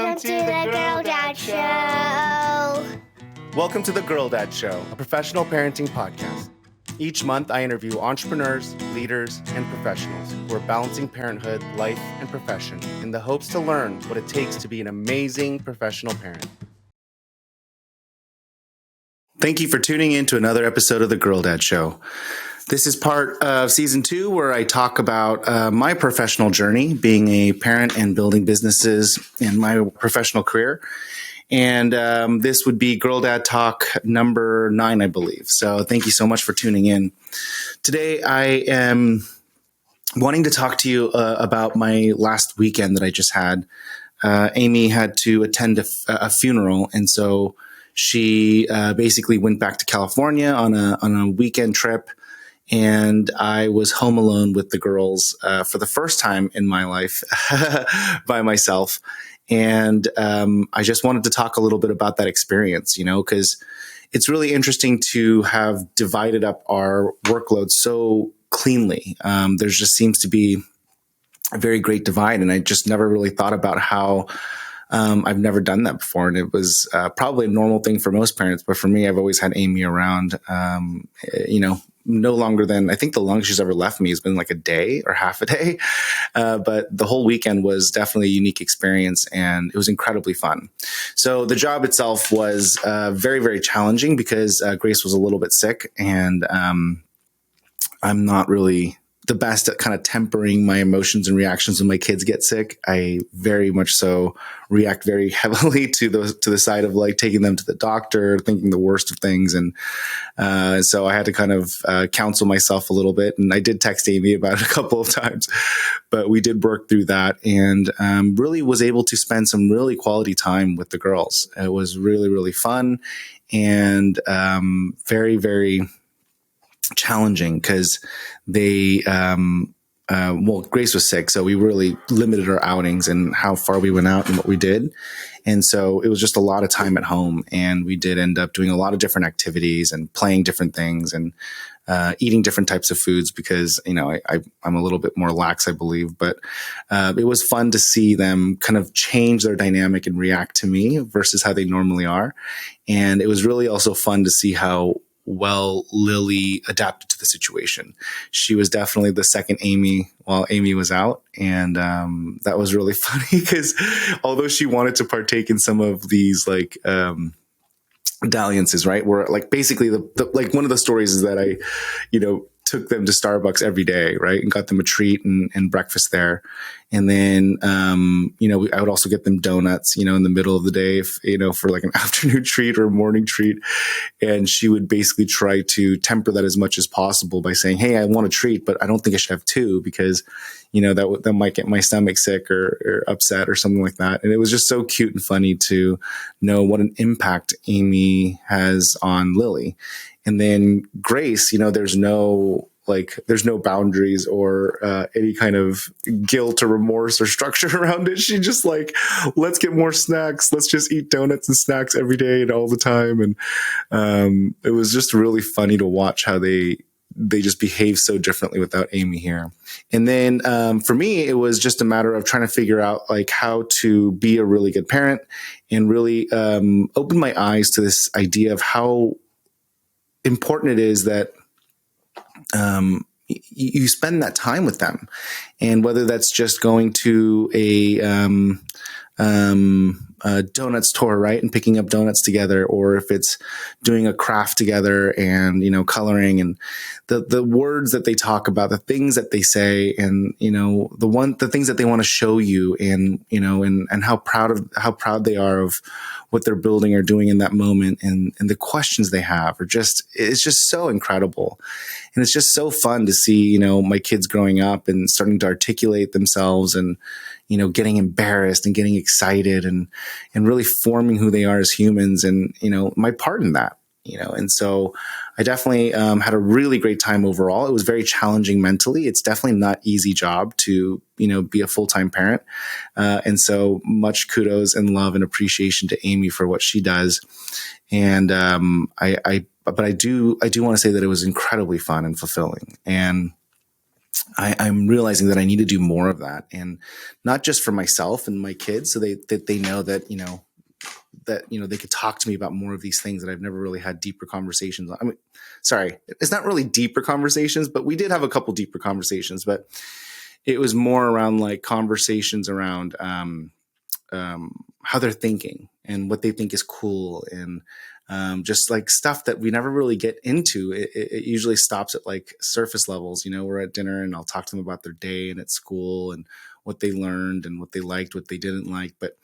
Welcome to the Girl Dad Show. Welcome to the Girl Dad Show, a professional parenting podcast. Each month, I interview entrepreneurs, leaders, and professionals who are balancing parenthood, life, and profession in the hopes to learn what it takes to be an amazing professional parent. Thank you for tuning in to another episode of the Girl Dad Show. This is part of season 2 where I talk about my professional journey, being a parent and building businesses in my professional career. And this would be Girl Dad Talk number 9, I believe. So thank you so much for tuning in. Today, I am wanting to talk to you about my last weekend that I just had. Amy had to attend a funeral, and so she basically went back to California on a weekend trip. And I was home alone with the girls for the first time in my life by myself. And I just wanted to talk a little bit about that experience, because it's really interesting to have divided up our workload so cleanly. There just seems to be a very great divide. And I just never really thought about how I've never done that before. And it was probably a normal thing for most parents. But for me, I've always had Amy around, no longer than, I think the longest she's ever left me has been like a day or half a day. But the whole weekend was definitely a unique experience, and it was incredibly fun. So the job itself was very, very challenging because Grace was a little bit sick, and I'm not really the best at kind of tempering my emotions and reactions when my kids get sick. I very much so react very heavily to the side of like taking them to the doctor, thinking the worst of things. And so I had to kind of counsel myself a little bit. And I did text Amy about it a couple of times, but we did work through that, and really was able to spend some really quality time with the girls. It was really, really fun, and very, very challenging because they, Grace was sick. So we really limited our outings and how far we went out and what we did. And so it was just a lot of time at home, and we did end up doing a lot of different activities and playing different things and eating different types of foods because, I'm a little bit more lax, I believe. But it was fun to see them kind of change their dynamic and react to me versus how they normally are. And it was really also fun to see how well Lily adapted to the situation. She was definitely the second Amy while Amy was out. And that was really funny because although she wanted to partake in some of these like dalliances, right? Where like basically the like one of the stories is that I, took them to Starbucks every day, right? And got them a treat and breakfast there. And then, I would also get them donuts, in the middle of the day, for like an afternoon treat or a morning treat. And she would basically try to temper that as much as possible by saying, hey, I want a treat, but I don't think I should have 2 because, that might get my stomach sick or upset or something like that. And it was just so cute and funny to know what an impact Amy has on Lily. And then Grace, there's no boundaries or any kind of guilt or remorse or structure around it. She just like, let's get more snacks. Let's just eat donuts and snacks every day and all the time. And it was just really funny to watch how they just behave so differently without Amy here. And then for me, it was just a matter of trying to figure out like how to be a really good parent and really open my eyes to this idea of how important it is that you spend that time with them, and whether that's just going to a donut store, right, and picking up donuts together, or if it's doing a craft together and coloring, and the words that they talk about, the things that they say, and the things that they want to show you, and and how proud they are of what they're building or doing in that moment, and the questions they have it's just so incredible. And it's just so fun to see, my kids growing up and starting to articulate themselves and, getting embarrassed and getting excited and really forming who they are as humans and, my part in that, and so I definitely had a really great time overall. It was very challenging mentally. It's definitely not easy job to, be a full-time parent. And so much kudos and love and appreciation to Amy for what she does. And but I do want to say that it was incredibly fun and fulfilling. And I'm realizing that I need to do more of that, and not just for myself and my kids, so they know that they could talk to me about more of these things that I've never really had deeper conversations on. I mean, sorry, it's not really deeper conversations, but we did have a couple deeper conversations, but it was more around like conversations around how they're thinking and what they think is cool, and just like stuff that we never really get into. It usually stops at like surface levels. We're at dinner and I'll talk to them about their day and at school and what they learned and what they liked, what they didn't like. But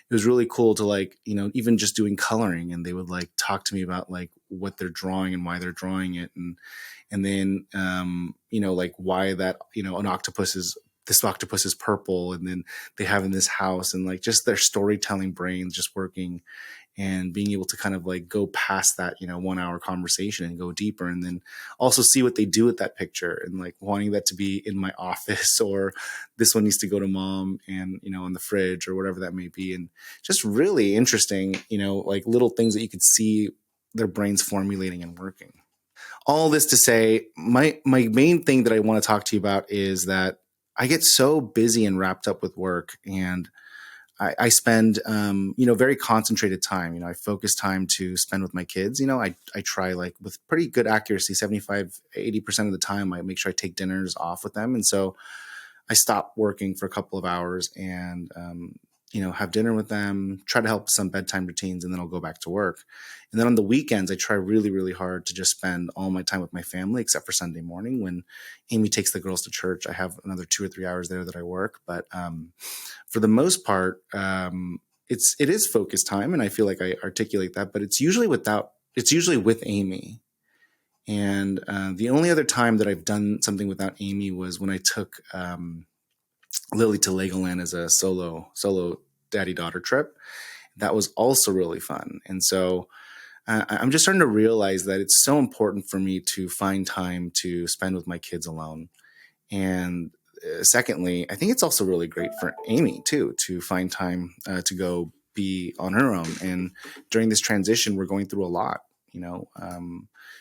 it was really cool to like, even just doing coloring, and they would like talk to me about like what they're drawing and why they're drawing it. And then, like why that, this octopus is purple, and then they have in this house, and like just their storytelling brains just working and being able to kind of like go past that 1 hour conversation and go deeper, and then also see what they do with that picture, and like wanting that to be in my office, or this one needs to go to mom, and on the fridge or whatever that may be. And just really interesting, like little things that you could see their brains formulating and working. All this to say, my main thing that I want to talk to you about is that I get so busy and wrapped up with work, and I spend, very concentrated time. I focus time to spend with my kids. I try like with pretty good accuracy, 75-80% of the time, I make sure I take dinners off with them. And so I stop working for a couple of hours and, have dinner with them, try to help with some bedtime routines, and then I'll go back to work. And then on the weekends, I try really, really hard to just spend all my time with my family, except for Sunday morning when Amy takes the girls to church. I have another 2 or 3 hours there that I work. But for the most part, it is focus time, and I feel like I articulate that, but it's usually with Amy. And the only other time that I've done something without Amy was when I took Lily to Legoland as a solo daddy-daughter trip. That was also really fun. And so I'm just starting to realize that it's so important for me to find time to spend with my kids alone. And secondly, I think it's also really great for Amy too, to find time to go be on her own. And during this transition, we're going through a lot.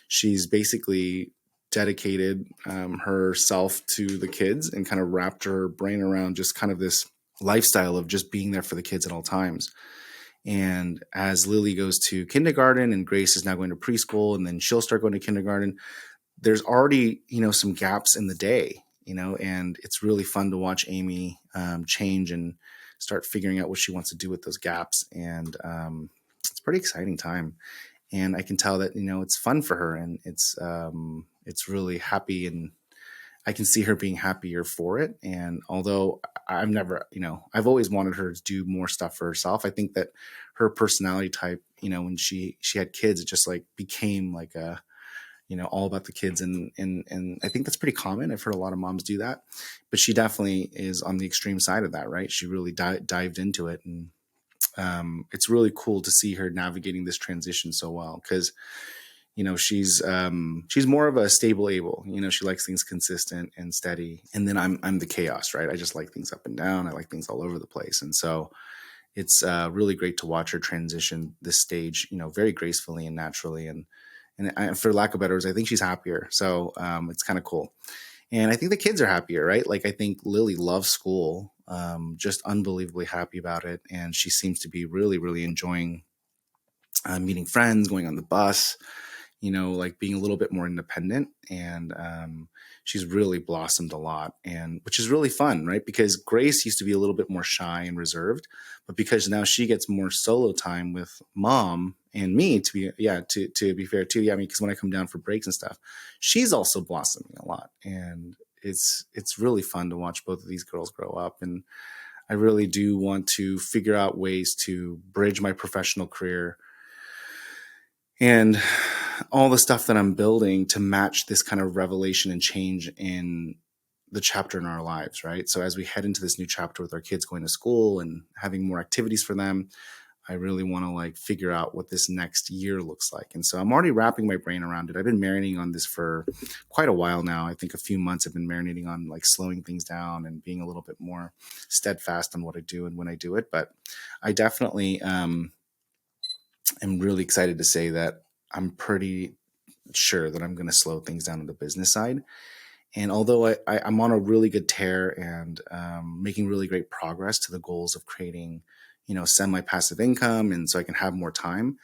She's basically dedicated herself to the kids and kind of wrapped her brain around just kind of this lifestyle of just being there for the kids at all times. And as Lily goes to kindergarten and Grace is now going to preschool, and then she'll start going to kindergarten, there's already, some gaps in the day, and it's really fun to watch Amy change and start figuring out what she wants to do with those gaps. And it's a pretty exciting time. And I can tell that, it's fun for her, and it's really happy, and I can see her being happier for it. And although I've never, I've always wanted her to do more stuff for herself, I think that her personality type, when she had kids, it just like became like a, all about the kids. And I think that's pretty common. I've heard a lot of moms do that, but she definitely is on the extreme side of that, right? She really dived into it. And it's really cool to see her navigating this transition so well, because she's more of a stable able. She likes things consistent and steady, and then I'm the chaos, right? I just like things up and down. I like things all over the place. And so it's really great to watch her transition this stage, very gracefully and naturally. And for lack of better words, I think she's happier. So it's kind of cool. And I think the kids are happier, right? Like, I think Lily loves school, just unbelievably happy about it. And she seems to be really, really enjoying meeting friends, going on the bus, like being a little bit more independent. And she's really blossomed a lot, and which is really fun, right? Because Grace used to be a little bit more shy and reserved, but because now she gets more solo time with mom and me, to be fair too. Yeah, I mean, because when I come down for breaks and stuff, she's also blossoming a lot. And it's really fun to watch both of these girls grow up. And I really do want to figure out ways to bridge my professional career and all the stuff that I'm building to match this kind of revelation and change in the chapter in our lives, right? So as we head into this new chapter with our kids going to school and having more activities for them, I really want to like figure out what this next year looks like. And so I'm already wrapping my brain around it. I've been marinating on this for quite a while now. I think a few months I've been marinating on like slowing things down and being a little bit more steadfast on what I do and when I do it. But I definitely am really excited to say that I'm pretty sure that I'm going to slow things down on the business side. And although I'm on a really good tear and making really great progress to the goals of creating, semi-passive income, and so I can have more time,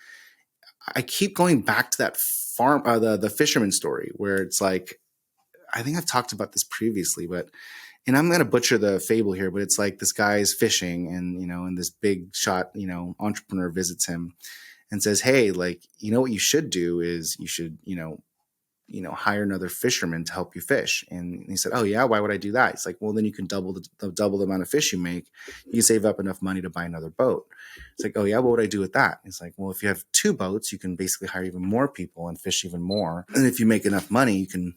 I keep going back to that the fisherman story where it's like, I think I've talked about this previously, but and I'm going to butcher the fable here, but it's like this guy's fishing, and this big shot, entrepreneur visits him and says, "Hey, like, what you should do is you should, hire another fisherman to help you fish." And he said, "Oh yeah, why would I do that?" He's like, "Well, then you can double the amount of fish you make. You save up enough money to buy another boat." It's like, "Oh yeah, what would I do with that?" He's like, "Well, if you have two boats, you can basically hire even more people and fish even more. And if you make enough money, you can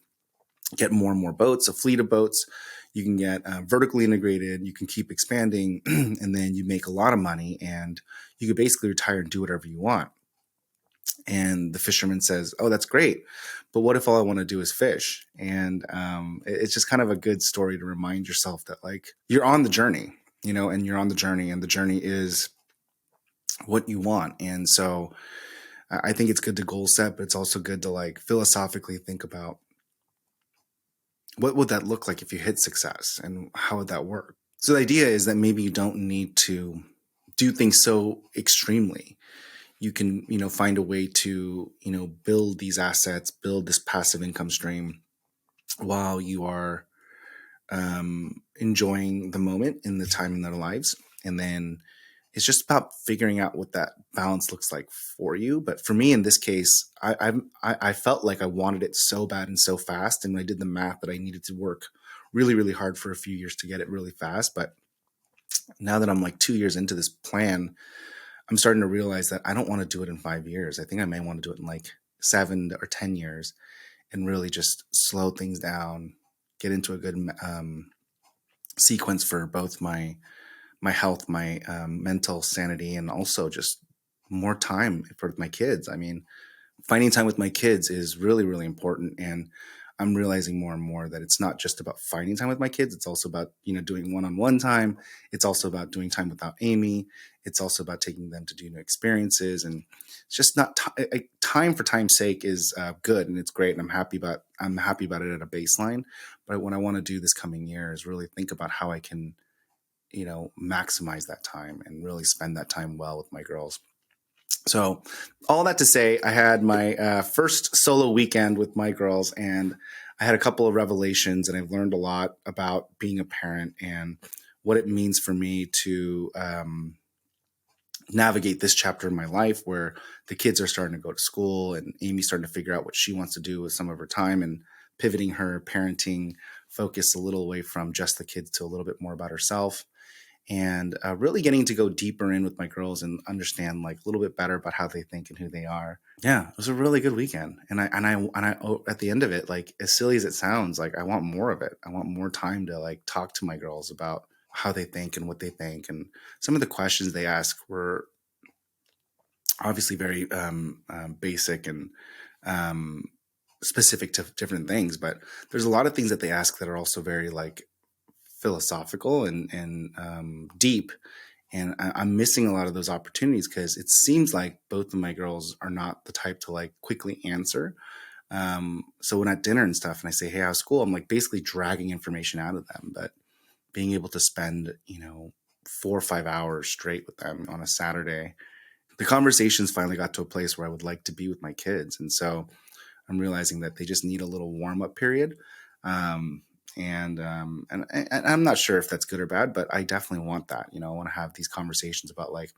get more and more boats, a fleet of boats. You can get vertically integrated. You can keep expanding, and then you make a lot of money, and you could basically retire and do whatever you want." And the fisherman says, "Oh, that's great, but what if all I want to do is fish?" And it's just kind of a good story to remind yourself that, like, you're on the journey, and you're on the journey, and the journey is what you want. And so I think it's good to goal set, but it's also good to, like, philosophically think about, what would that look like if you hit success, and how would that work? So the idea is that maybe you don't need to do things so extremely. You can, find a way to, build these assets, build this passive income stream while you are enjoying the moment in the time in their lives. And then it's just about figuring out what that balance looks like for you. But for me, in this case, I felt like I wanted it so bad and so fast. And when I did the math, that I needed to work really, really hard for a few years to get it really fast. But now that I'm like 2 years into this plan, I'm starting to realize that I don't want to do it in 5 years. I think I may want to do it in like 7 or 10 years, and really just slow things down, get into a good sequence for both my health, my mental sanity, and also just more time for my kids. I mean, finding time with my kids is really, really important. And I'm realizing more and more that it's not just about finding time with my kids. It's also about, doing one-on-one time. It's also about doing time without Amy. It's also about taking them to do new experiences. And it's just not time for time's sake is good, and it's great. And I'm happy about it at a baseline. But what I want to do this coming year is really think about how I can, maximize that time and really spend that time well with my girls. So all that to say, I had my first solo weekend with my girls, and I had a couple of revelations, and I've learned a lot about being a parent and what it means for me to navigate this chapter in my life where the kids are starting to go to school and Amy's starting to figure out what she wants to do with some of her time, and pivoting her parenting focus a little away from just the kids to a little bit more about herself. And really getting to go deeper in with my girls and understand, like, a little bit better about how they think and who they are. Yeah, it was a really good weekend. And I at the end of it, like, as silly as it sounds, like, I want more of it. I want more time to, like, talk to my girls about how they think and what they think. And some of the questions they ask were obviously very basic and um, specific to different things, but there's a lot of things that they ask that are also very, like, philosophical and deep. And I'm missing a lot of those opportunities because it seems like both of my girls are not the type to, like, quickly answer. So when at dinner and stuff, and I say, "Hey, how's school?" I'm, like, basically dragging information out of them. But being able to spend, 4 or 5 hours straight with them on a Saturday, the conversations finally got to a place where I would like to be with my kids. And so I'm realizing that they just need a little warm up period. Um, and I'm not sure if that's good or bad, but I definitely want that. I want to have these conversations about, like,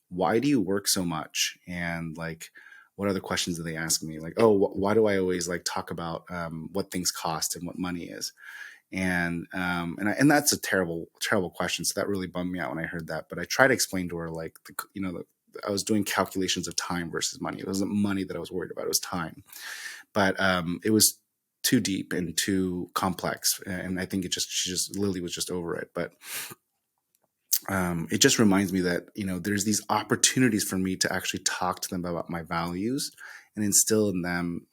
why do you work so much, and, like, what other questions do they ask me? Like, oh, why do I always, like, talk about what things cost and what money is? And that's a terrible, terrible question. So that really bummed me out when I heard that. But I tried to explain to her, like, I was doing calculations of time versus money. It wasn't money that I was worried about; it was time. But it was too deep and too complex, and I think Lily was just over it. But it just reminds me that, there's these opportunities for me to actually talk to them about my values and instill in them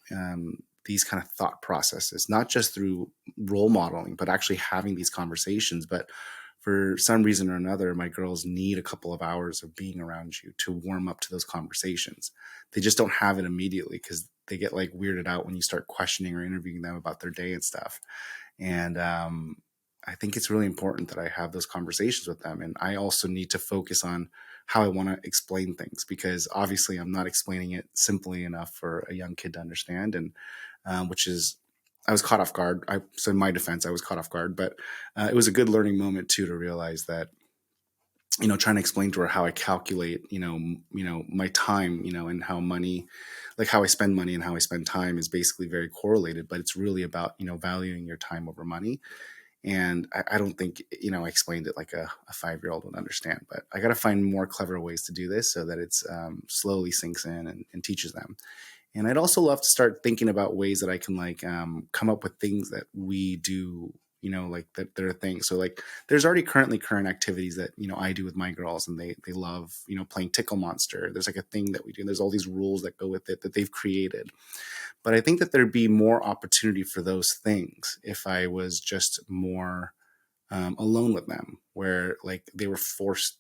these kind of thought processes, not just through role modeling, but actually having these conversations. But for some reason or another, my girls need a couple of hours of being around you to warm up to those conversations. They just don't have it immediately because they get, like, weirded out when you start questioning or interviewing them about their day and stuff. And I think it's really important that I have those conversations with them. And I also need to focus on how I want to explain things, because obviously I'm not explaining it simply enough for a young kid to understand. And which is, I was caught off guard. So in my defense, I was caught off guard, but it was a good learning moment too, to realize that, trying to explain to her how I calculate, my time, and how money, like how I spend money and how I spend time is basically very correlated, but it's really about, valuing your time over money. And I don't think, I explained it like a 5-year-old would understand, but I got to find more clever ways to do this so that it's slowly sinks in and teaches them. And I'd also love to start thinking about ways that I can come up with things that we do, like that there are things. So like there's already current activities that, I do with my girls, and they love, playing Tickle Monster. There's like a thing that we do. And there's all these rules that go with it that they've created. But I think that there'd be more opportunity for those things if I was just more alone with them, where like they were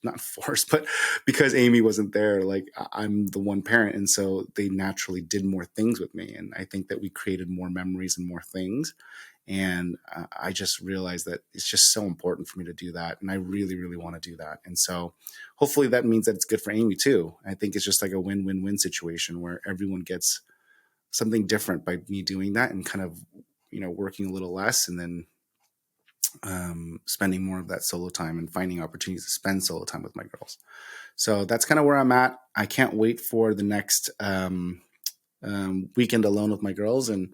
not forced, but because Amy wasn't there, like I'm the one parent. And so they naturally did more things with me. And I think that we created more memories and more things. And I just realized that it's just so important for me to do that. And I really, really want to do that. And so hopefully that means that it's good for Amy too. I think it's just like a win-win-win situation where everyone gets something different by me doing that, and kind of, working a little less, and then spending more of that solo time and finding opportunities to spend solo time with my girls. So that's kind of where I'm at. I can't wait for the next weekend alone with my girls, and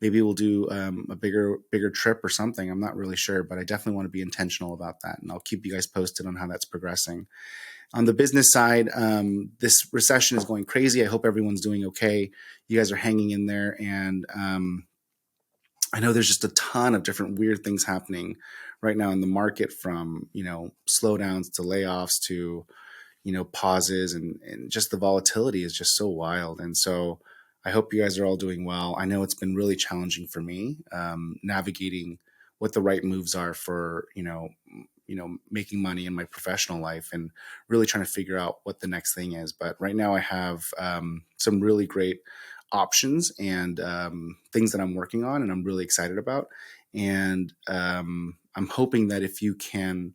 maybe we'll do a bigger trip or something. I'm not really sure, but I definitely want to be intentional about that. And I'll keep you guys posted on how that's progressing. On the business side, this recession is going crazy. I hope everyone's doing okay. You guys are hanging in there. And I know there's just a ton of different weird things happening right now in the market, from, slowdowns to layoffs to, pauses, and just the volatility is just so wild. And so I hope you guys are all doing well. I know it's been really challenging for me, navigating what the right moves are for, making money in my professional life, and really trying to figure out what the next thing is. But right now I have some really great options and things that I'm working on and I'm really excited about. And I'm hoping that if you can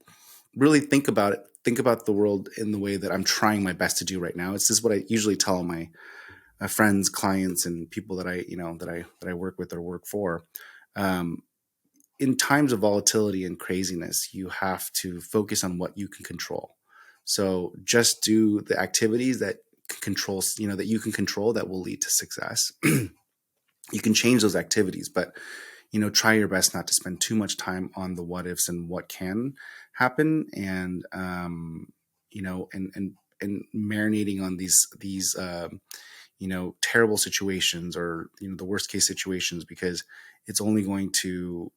really think about it, think about the world in the way that I'm trying my best to do right now. It's just what I usually tell my friends, clients, and people that I work with or work for. In times of volatility and craziness, you have to focus on what you can control. So just do the activities that controls, that you can control, that will lead to success. You can change those activities, but, try your best not to spend too much time on the what ifs and what can happen. And, and marinating on these terrible situations, or, the worst case situations, because it's only going to,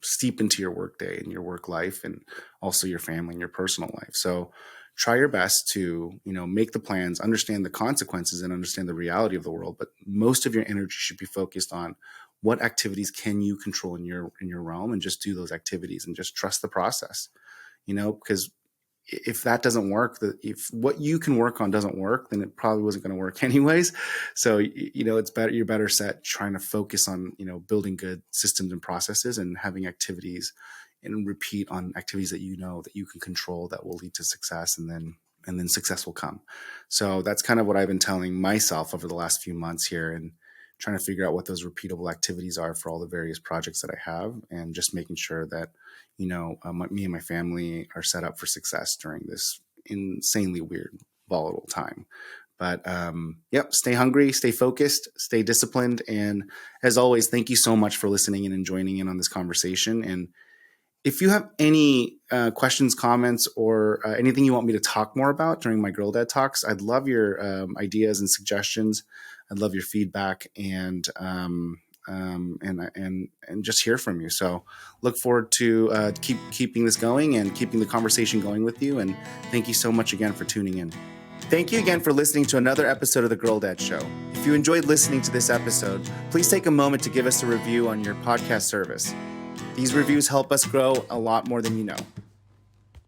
steep into your work day and your work life, and also your family and your personal life. So try your best to, make the plans, understand the consequences, and understand the reality of the world. But most of your energy should be focused on what activities can you control in your realm, and just do those activities and just trust the process, because if that doesn't work, if what you can work on doesn't work, then it probably wasn't going to work anyways. So, it's better, you're better set trying to focus on, building good systems and processes, and having activities and repeat on activities that, that you can control, that will lead to success, and then success will come. So that's kind of what I've been telling myself over the last few months here, and trying to figure out what those repeatable activities are for all the various projects that I have, and just making sure that, me and my family are set up for success during this insanely weird, volatile time. But stay hungry, stay focused, stay disciplined. And as always, thank you so much for listening in and joining in on this conversation. And if you have any questions, comments, or anything you want me to talk more about during my Girl Dad Talks, I'd love your ideas and suggestions. I'd love your feedback, and just hear from you. So look forward to keeping this going and keeping the conversation going with you. And thank you so much again for tuning in. Thank you again for listening to another episode of The Girl Dad Show. If you enjoyed listening to this episode, please take a moment to give us a review on your podcast service. These reviews help us grow a lot more than you know.